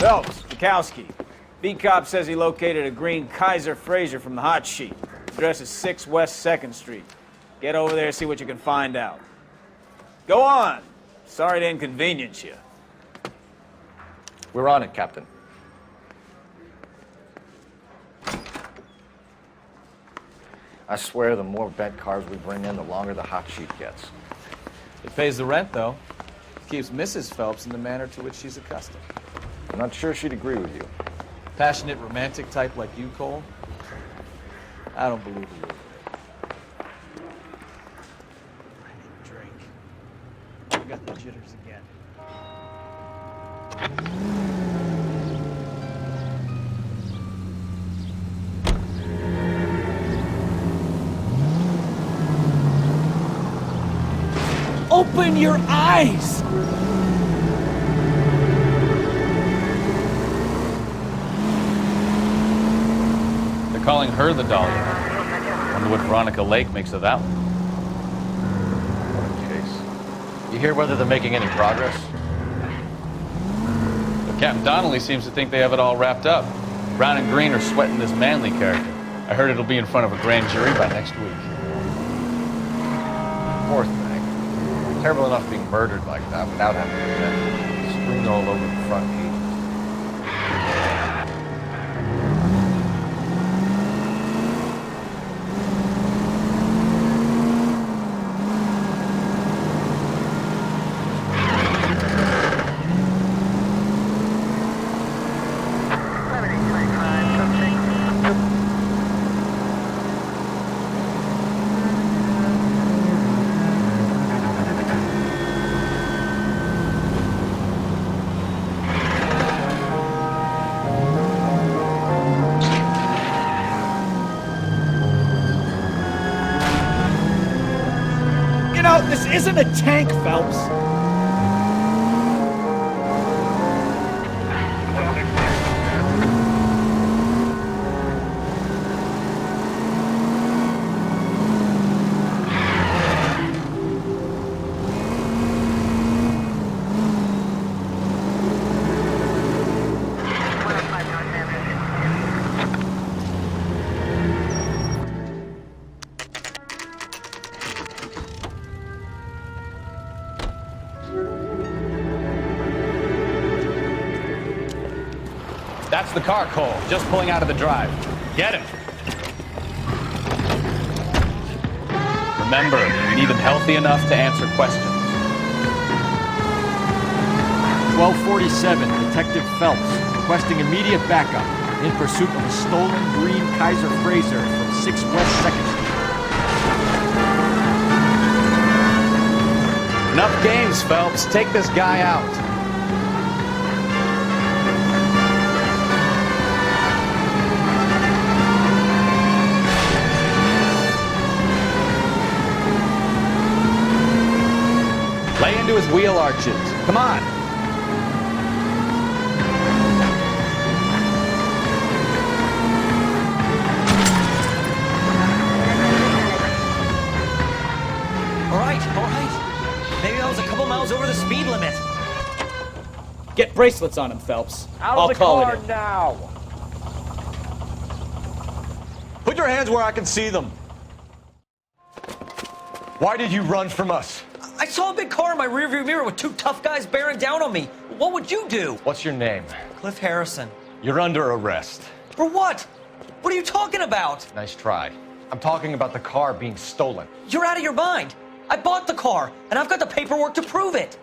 Phelps, Bukowski. B-Cop says he located a green Kaiser Fraser from the hot sheet. Address is 6 West 2nd Street. Get over there, see what you can find out. Go on. Sorry to inconvenience you. We're on it, Captain. I swear the more bent cars we bring in, the longer the hot sheet gets. It pays the rent, though. It keeps Mrs. Phelps in the manner to which she's accustomed. I'm not sure she'd agree with you. Passionate, romantic type like you, Cole? I don't believe you. I need a drink. I got the jitters again. Open your eyes! They're calling her the Dahlia. Wonder what Veronica Lake makes of that one. What a case. You hear whether they're making any progress? But Captain Donnelly seems to think they have it all wrapped up. Brown and Green are sweating this Manley character. I heard it'll be in front of a grand jury by next week. Poor thing. Terrible enough being murdered like that without having to defend. Screwed all over the front page. This isn't a tank, Phelps. That's the car, Cole. Just pulling out of the drive. Get him. Remember, you need him healthy enough to answer questions. 1247, Detective Phelps, requesting immediate backup in pursuit of a stolen green Kaiser Fraser from 6 West 2nd Street. Enough games, Phelps. Take this guy out. Lay into his wheel arches. Come on. All right. Maybe I was a couple miles over the speed limit. Get bracelets on him, Phelps. Out of the call car it in. now! Put your hands where I can see them. Why did you run from us? I saw a big car in my rearview mirror with 2 tough guys bearing down on me. What would you do? What's your name? Cliff Harrison. You're under arrest. For what? What are you talking about? Nice try. I'm talking about the car being stolen. You're out of your mind. I bought the car, and I've got the paperwork to prove it.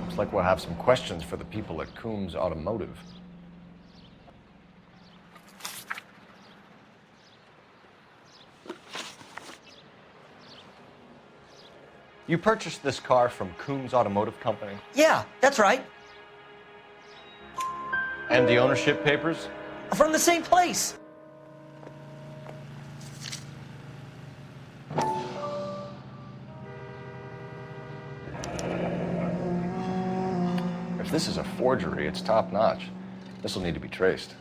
Looks like we'll have some questions for the people at Coombs Automotive. You purchased this car from Coombs Automotive Company? Yeah, that's right. And the ownership papers? From the same place. If this is a forgery, it's top-notch. This will need to be traced.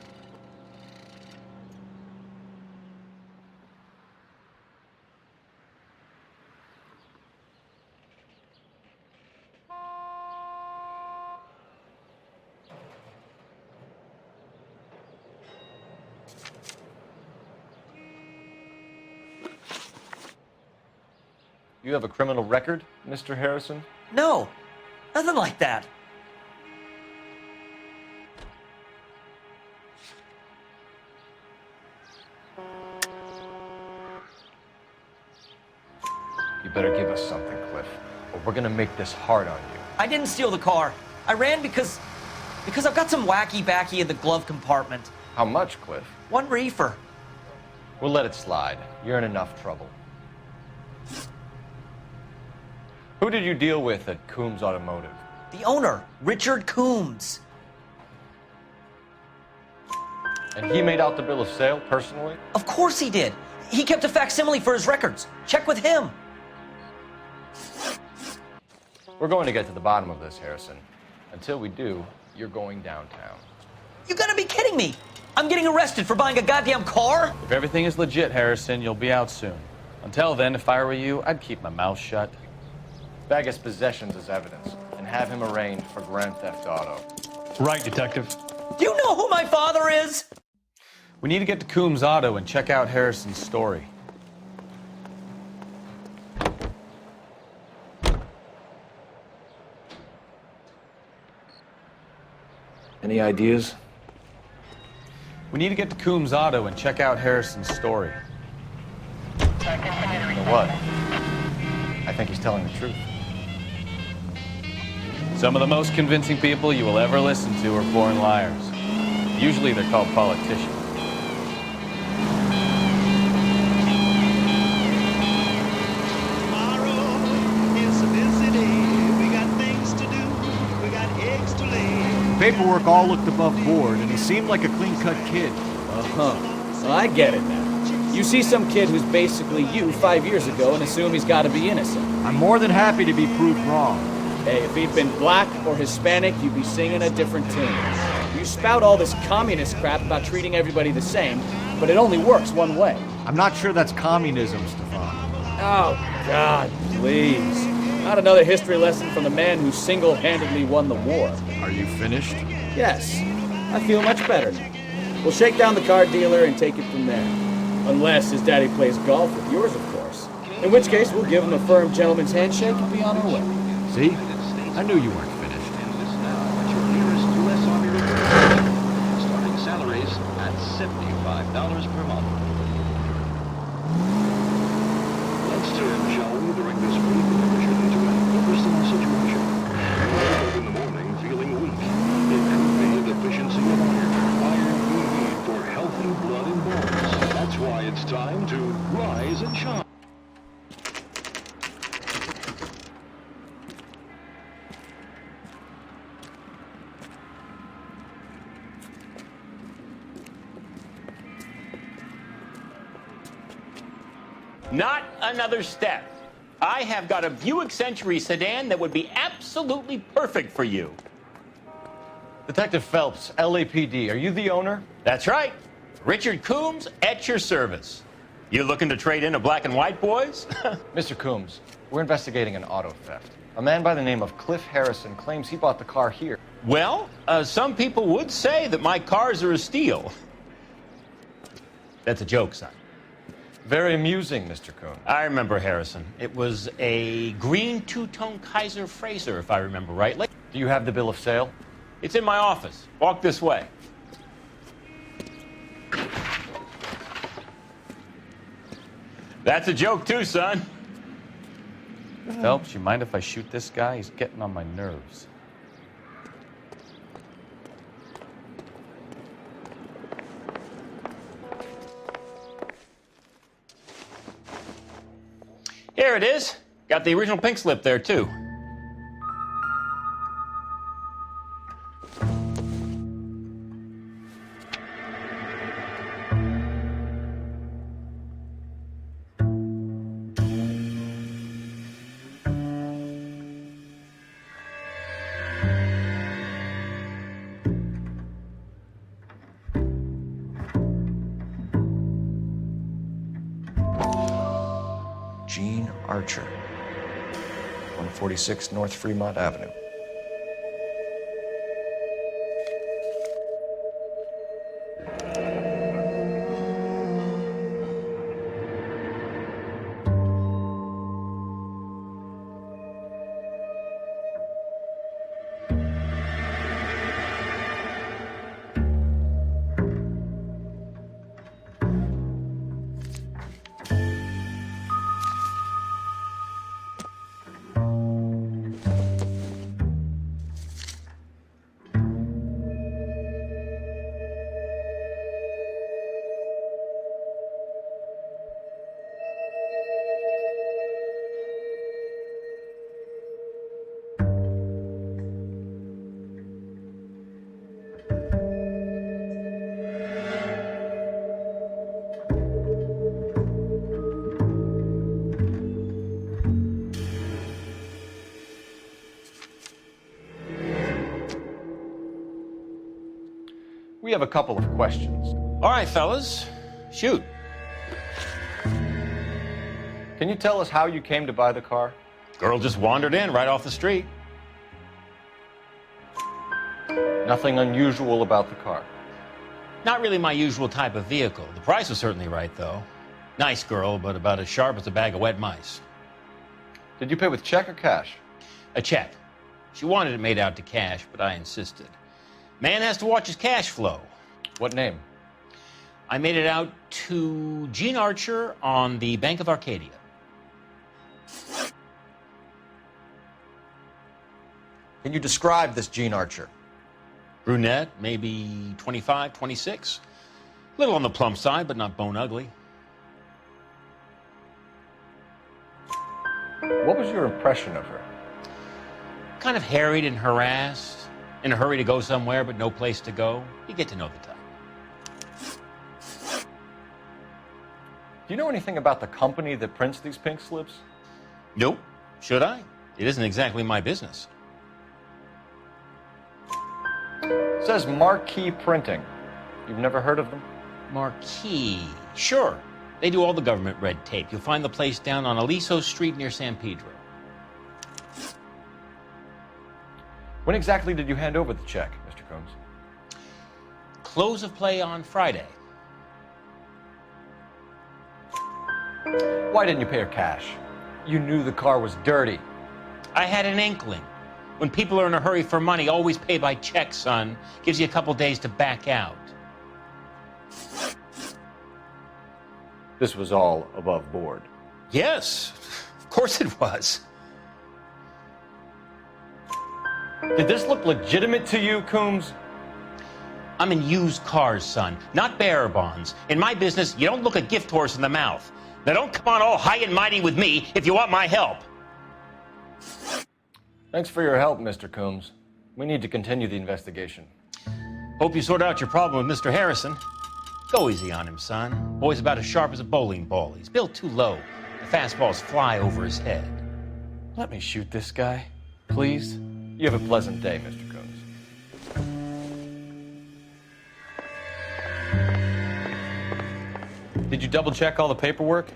You have a criminal record, Mr. Harrison? No, nothing like that. You better give us something, Cliff, or we're gonna make this hard on you. I didn't steal the car. I ran because I've got some wacky-backy in the glove compartment. How much, Cliff? 1 reefer. We'll let it slide. You're in enough trouble. Who did you deal with at Coombs Automotive? The owner, Richard Coombs. And he made out the bill of sale personally? Of course he did. He kept a facsimile for his records. Check with him. We're going to get to the bottom of this, Harrison. Until we do, you're going downtown. You gotta be kidding me. I'm getting arrested for buying a goddamn car? If everything is legit, Harrison, you'll be out soon. Until then, if I were you, I'd keep my mouth shut. Bag his possessions as evidence and have him arraigned for grand theft auto. Right, Detective. Do you know who my father is? We need to get to Coombs Auto and check out Harrison's story. Any ideas? We need to get to Coombs Auto and check out Harrison's story. You know what? I think he's telling the truth. Some of the most convincing people you will ever listen to are born liars. Usually they're called politicians. Paperwork all looked above board, and he seemed like a clean-cut kid. Uh-huh. So I get it now. You see some kid who's basically you 5 years ago and assume he's got to be innocent. I'm more than happy to be proved wrong. Hey, if he'd been black or Hispanic, you'd be singing a different tune. You spout all this communist crap about treating everybody the same, but it only works one way. I'm not sure that's communism, Stefan. Oh, God, please. Not another history lesson from the man who single-handedly won the war. Are you finished? Yes, I feel much better now. We'll shake down the car dealer and take it from there. Unless his daddy plays golf with yours, of course. In which case, we'll give him a firm gentleman's handshake and be on our way. See? I knew you weren't finished. Starting salaries at $75 per month. Let's turn, shall we, during this brief intermission into an interesting situation. Wake up in the morning feeling weak. It could be a deficiency of iron. Iron we need for healthy blood and bones. That's why it's time to rise and shine. Not another step. I have got a Buick Century sedan that would be absolutely perfect for you. Detective Phelps, LAPD, are you the owner? That's right. Richard Coombs at your service. You looking to trade in a black and white, boys? Mr. Coombs, we're investigating an auto theft. A man by the name of Cliff Harrison claims he bought the car here. Well, some people would say that my cars are a steal. That's a joke, son. Very amusing, Mr. Coombs. I remember Harrison. It was a green two-tone Kaiser Frazer, if I remember rightly. Do you have the bill of sale? It's in my office. Walk this way. That's a joke too, son. Phelps, you mind if I shoot this guy? He's getting on my nerves. Here it is. Got the original pink slip there, too. Gene Archer, 146 North Fremont Avenue. We have a couple of questions. All right, fellas, shoot. Can you tell us how you came to buy the car? Girl just wandered in right off the street. Nothing unusual about the car. Not really my usual type of vehicle. The price was certainly right, though. Nice girl, but about as sharp as a bag of wet mice. Did you pay with check or cash? A check. She wanted it made out to cash, but I insisted. Man has to watch his cash flow. What name? I made it out to Gene Archer on the Bank of Arcadia. Can you describe this Gene Archer? Brunette, maybe 25, 26. Little on the plump side, but not bone ugly. What was your impression of her? Kind of harried and harassed. In a hurry to go somewhere, but no place to go. You get to know the type. Do you know anything about the company that prints these pink slips? Nope. Should I? It isn't exactly my business. It says Marquee Printing. You've never heard of them? Marquee. Sure. They do all the government red tape. You'll find the place down on Aliso Street near San Pedro. When exactly did you hand over the check, Mr. Combs? Close of play on Friday. Why didn't you pay her cash? You knew the car was dirty. I had an inkling. When people are in a hurry for money, always pay by check, son. Gives you a couple days to back out. This was all above board. Yes, of course it was. Did this look legitimate to you, Coombs? I'm in used cars, son, not bearer bonds. In my business, you don't look a gift horse in the mouth. Now don't come on all high and mighty with me if you want my help. Thanks for your help, Mr. Coombs. We need to continue the investigation. Hope you sort out your problem with Mr. Harrison. Go easy on him, son. Boy's about as sharp as a bowling ball. He's built too low. The fastballs fly over his head. Let me shoot this guy, please. You have a pleasant day, Mr. Combs. Did you double check all the paperwork?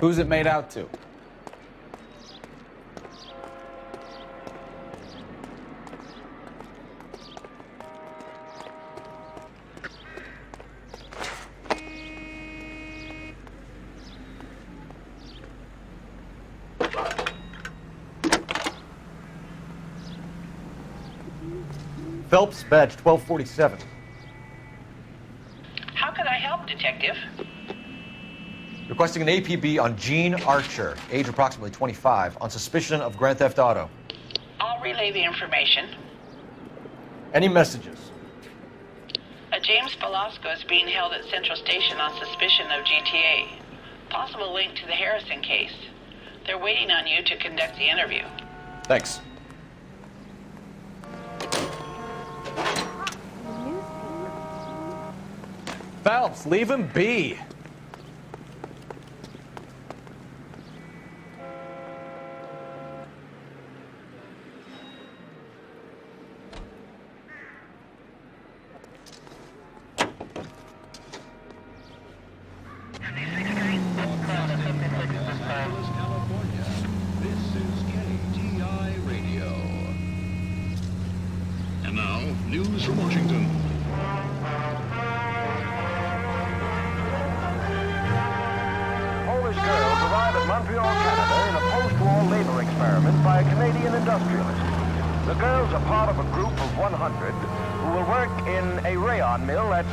Who's it made out to? Phelps, badge 1247. How can I help, Detective? Requesting an APB on Gene Archer, age approximately 25, on suspicion of grand theft auto. I'll relay the information. Any messages? A James Velasco is being held at Central Station on suspicion of GTA. Possible link to the Harrison case. They're waiting on you to conduct the interview. Thanks. Phelps, leave him be. News from Washington. Polish girls arrive at Montreal, Canada in a post-war labor experiment by a Canadian industrialist. The girls are part of a group of 100 who will work in a rayon mill at...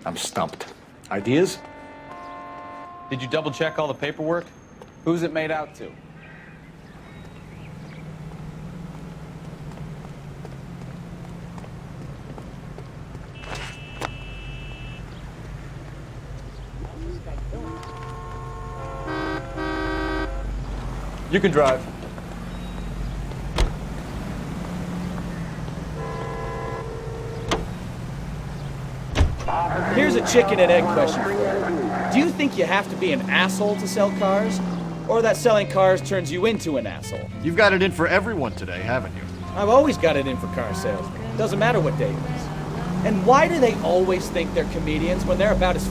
I'm stumped. Ideas? Did you double check all the paperwork? Who's it made out to? You can drive. Here's a chicken and egg question for you. Do you think you have to be an asshole to sell cars? Or that selling cars turns you into an asshole? You've got it in for everyone today, haven't you? I've always got it in for car sales. Doesn't matter what day it is. And why do they always think they're comedians when they're about as